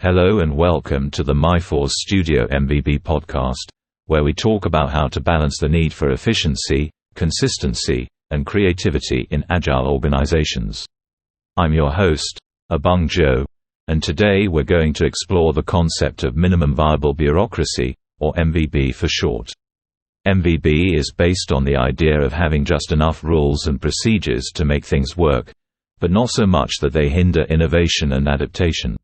Hello and welcome to the MyForce Studio MVB podcast, where we talk about how to balance the need for efficiency, consistency, and creativity in agile organizations. I'm your host, Abung Joe, and today we're going to explore the concept of Minimum Viable Bureaucracy, or MVB for short. MVB is based on the idea of having just enough rules and procedures to make things work, but not so much that they hinder innovation and adaptation.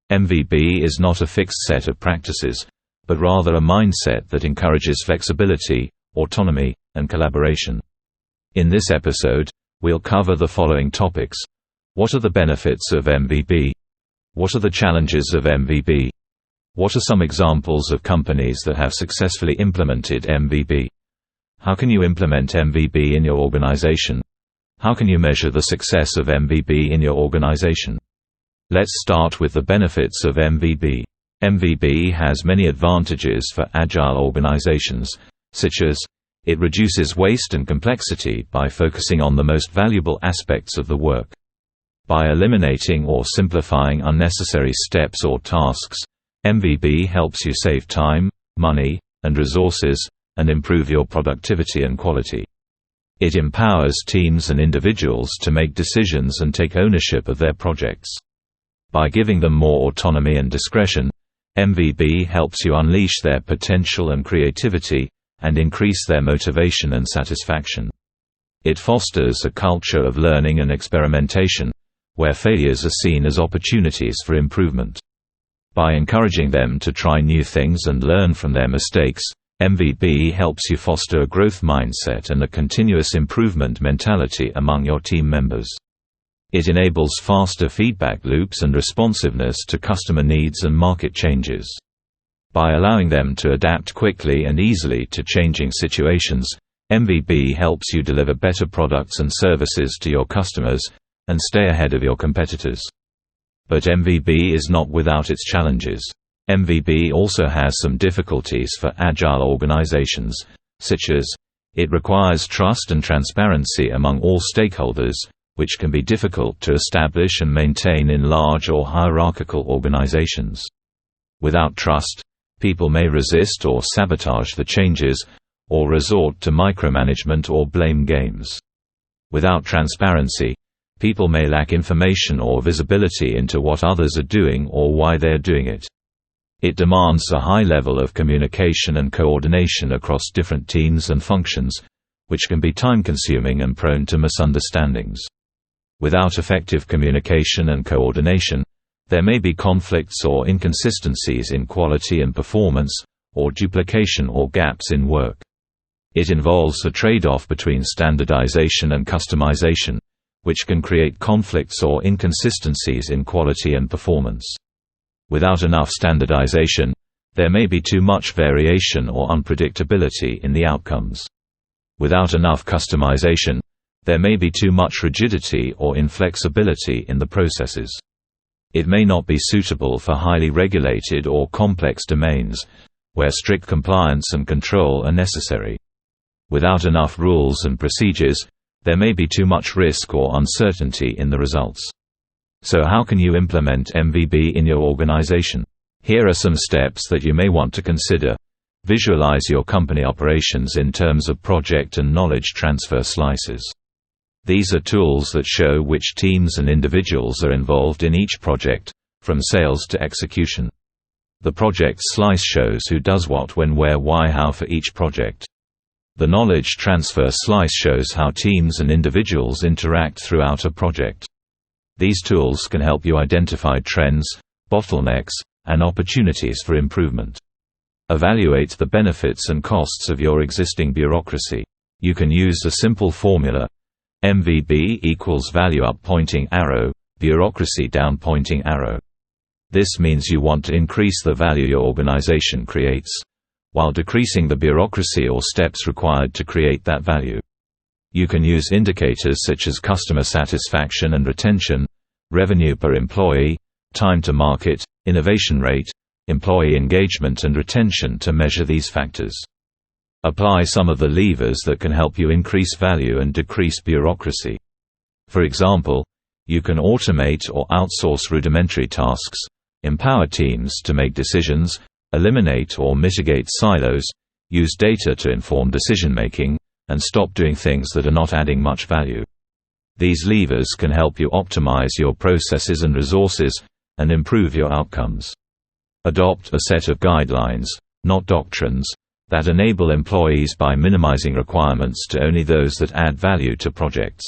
MVB is not a fixed set of practices, but rather a mindset that encourages flexibility, autonomy, and collaboration. In this episode, we'll cover the following topics. What are the benefits of MVB? What are the challenges of MVB? What are some examples of companies that have successfully implemented MVB? How can you implement MVB in your organization? How can you measure the success of MVB in your organization? Let's start with the benefits of MVB. MVB has many advantages for agile organizations, such as, it reduces waste and complexity by focusing on the most valuable aspects of the work. By eliminating or simplifying unnecessary steps or tasks, MVB helps you save time, money, and resources, and improve your productivity and quality. It empowers teams and individuals to make decisions and take ownership of their projects. By giving them more autonomy and discretion, MVB helps you unleash their potential and creativity, and increase their motivation and satisfaction. It fosters a culture of learning and experimentation, where failures are seen as opportunities for improvement. By encouraging them to try new things and learn from their mistakes, MVB helps you foster a growth mindset and a continuous improvement mentality among your team members. It enables faster feedback loops and responsiveness to customer needs and market changes. By allowing them to adapt quickly and easily to changing situations, MVB helps you deliver better products and services to your customers, and stay ahead of your competitors. But MVB is not without its challenges. MVB also has some difficulties for agile organizations, such as, it requires trust and transparency among all stakeholders, which can be difficult to establish and maintain in large or hierarchical organizations. Without trust, people may resist or sabotage the changes, or resort to micromanagement or blame games. Without transparency, people may lack information or visibility into what others are doing or why they are doing it. It demands a high level of communication and coordination across different teams and functions, which can be time-consuming and prone to misunderstandings. Without effective communication and coordination, there may be conflicts or inconsistencies in quality and performance, or duplication or gaps in work. It involves a trade-off between standardization and customization, which can create conflicts or inconsistencies in quality and performance. Without enough standardization, there may be too much variation or unpredictability in the outcomes. Without enough customization, there may be too much rigidity or inflexibility in the processes. It may not be suitable for highly regulated or complex domains, where strict compliance and control are necessary. Without enough rules and procedures, there may be too much risk or uncertainty in the results. So how can you implement MVB in your organization? Here are some steps that you may want to consider. Visualize your company operations in terms of project and knowledge transfer slices. These are tools that show which teams and individuals are involved in each project, from sales to execution. The project slice shows who does what, when, where, why, how for each project. The knowledge transfer slice shows how teams and individuals interact throughout a project. These tools can help you identify trends, bottlenecks, and opportunities for improvement. Evaluate the benefits and costs of your existing bureaucracy. You can use a simple formula: MVB equals value up pointing arrow, bureaucracy down pointing arrow. This means you want to increase the value your organization creates, while decreasing the bureaucracy or steps required to create that value. You can use indicators such as customer satisfaction and retention, revenue per employee, time to market, innovation rate, employee engagement and retention to measure these factors. Apply some of the levers that can help you increase value and decrease bureaucracy. For example, you can automate or outsource rudimentary tasks, Empower teams to make decisions, eliminate or mitigate silos, use data to inform decision-making, and stop doing things that are not adding much value. These levers can help you optimize your processes and resources, and improve your outcomes. Adopt a set of guidelines, not doctrines, that enable employees by minimizing requirements to only those that add value to projects.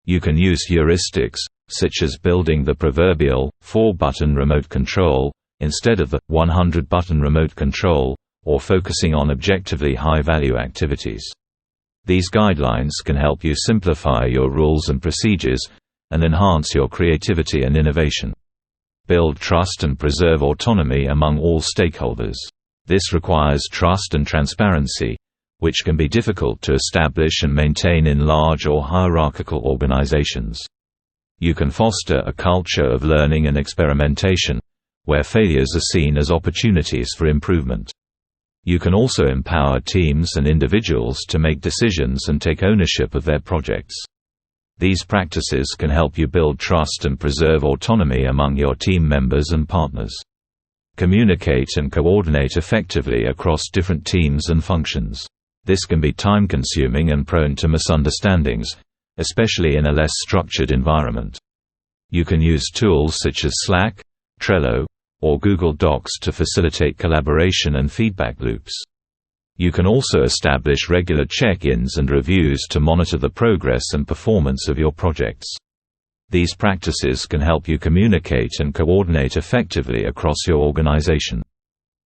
You can use heuristics, such as building the proverbial 4-button remote control, instead of the 100-button remote control, or focusing on objectively high-value activities. These guidelines can help you simplify your rules and procedures, and enhance your creativity and innovation. Build trust and preserve autonomy among all stakeholders. This requires trust and transparency, which can be difficult to establish and maintain in large or hierarchical organizations. You can foster a culture of learning and experimentation, where failures are seen as opportunities for improvement. You can also empower teams and individuals to make decisions and take ownership of their projects. These practices can help you build trust and preserve autonomy among your team members and partners. Communicate and coordinate effectively across different teams and functions. This can be time-consuming and prone to misunderstandings, especially in a less structured environment. You can use tools such as Slack, Trello, or Google Docs to facilitate collaboration and feedback loops. You can also establish regular check-ins and reviews to monitor the progress and performance of your projects. These practices can help you communicate and coordinate effectively across your organization.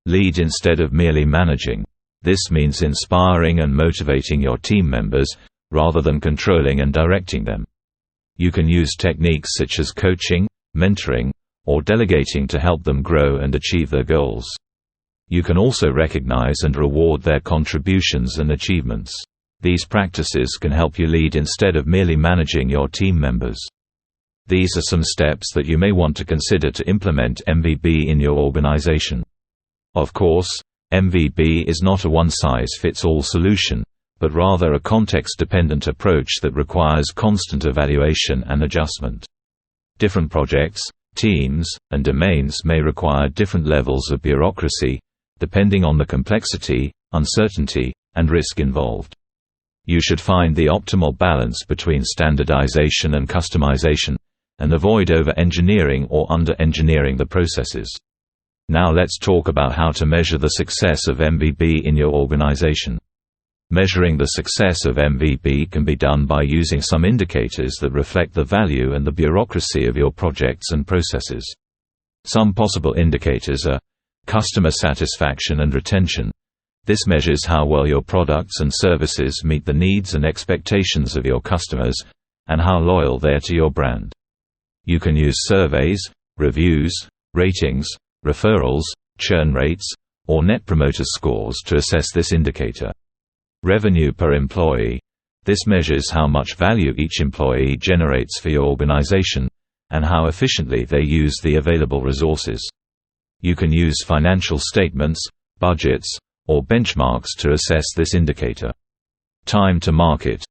Lead instead of merely managing. This means inspiring and motivating your team members, rather than controlling and directing them. You can use techniques such as coaching, mentoring, or delegating to help them grow and achieve their goals. You can also recognize and reward their contributions and achievements. These practices can help you lead instead of merely managing your team members. These are some steps that you may want to consider to implement MVB in your organization. Of course, MVB is not a one-size-fits-all solution, but rather a context-dependent approach that requires constant evaluation and adjustment. Different projects, teams, and domains may require different levels of bureaucracy, depending on the complexity, uncertainty, and risk involved. You should find the optimal balance between standardization and customization, and avoid over-engineering or under-engineering the processes. Now let's talk about how to measure the success of MVB in your organization. Measuring the success of MVB can be done by using some indicators that reflect the value and the bureaucracy of your projects and processes. Some possible indicators are customer satisfaction and retention. This measures how well your products and services meet the needs and expectations of your customers, and how loyal they are to your brand. You can use surveys, reviews, ratings, referrals, churn rates, or Net Promoter Scores to assess this indicator. Revenue per employee. This measures how much value each employee generates for your organization, and how efficiently they use the available resources. You can use financial statements, budgets, or benchmarks to assess this indicator. Time to market.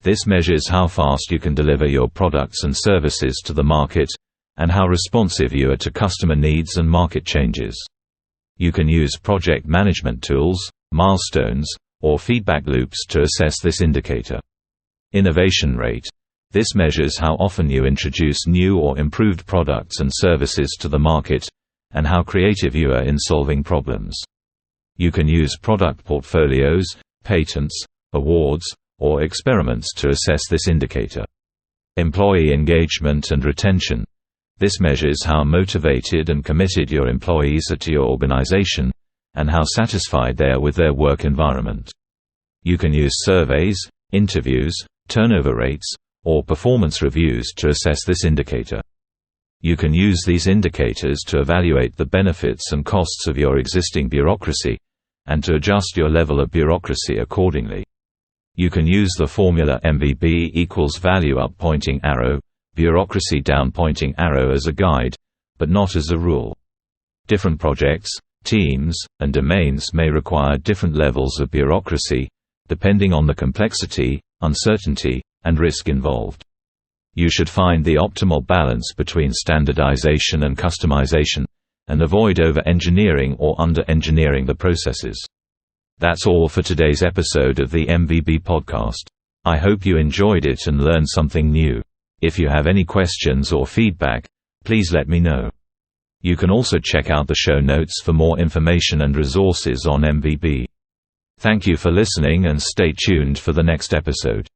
This measures how fast you can deliver your products and services to the market, and how responsive you are to customer needs and market changes. You can use project management tools, milestones, or feedback loops to assess this indicator. Innovation rate. This measures how often you introduce new or improved products and services to the market, and how creative you are in solving problems. You can use product portfolios, patents, awards, or experiments to assess this indicator. Employee engagement and retention. This measures how motivated and committed your employees are to your organization, and how satisfied they are with their work environment. You can use surveys, interviews, turnover rates, or performance reviews to assess this indicator. You can use these indicators to evaluate the benefits and costs of your existing bureaucracy, and to adjust your level of bureaucracy accordingly. You can use the formula MVB equals value up pointing arrow, bureaucracy down pointing arrow as a guide, but not as a rule. Different projects, teams, and domains may require different levels of bureaucracy, depending on the complexity, uncertainty, and risk involved. You should find the optimal balance between standardization and customization, and avoid over-engineering or under-engineering the processes. That's all for today's episode of the MVB podcast. I hope you enjoyed it and learned something new. If you have any questions or feedback, please let me know. You can also check out the show notes for more information and resources on MVB. Thank you for listening and stay tuned for the next episode.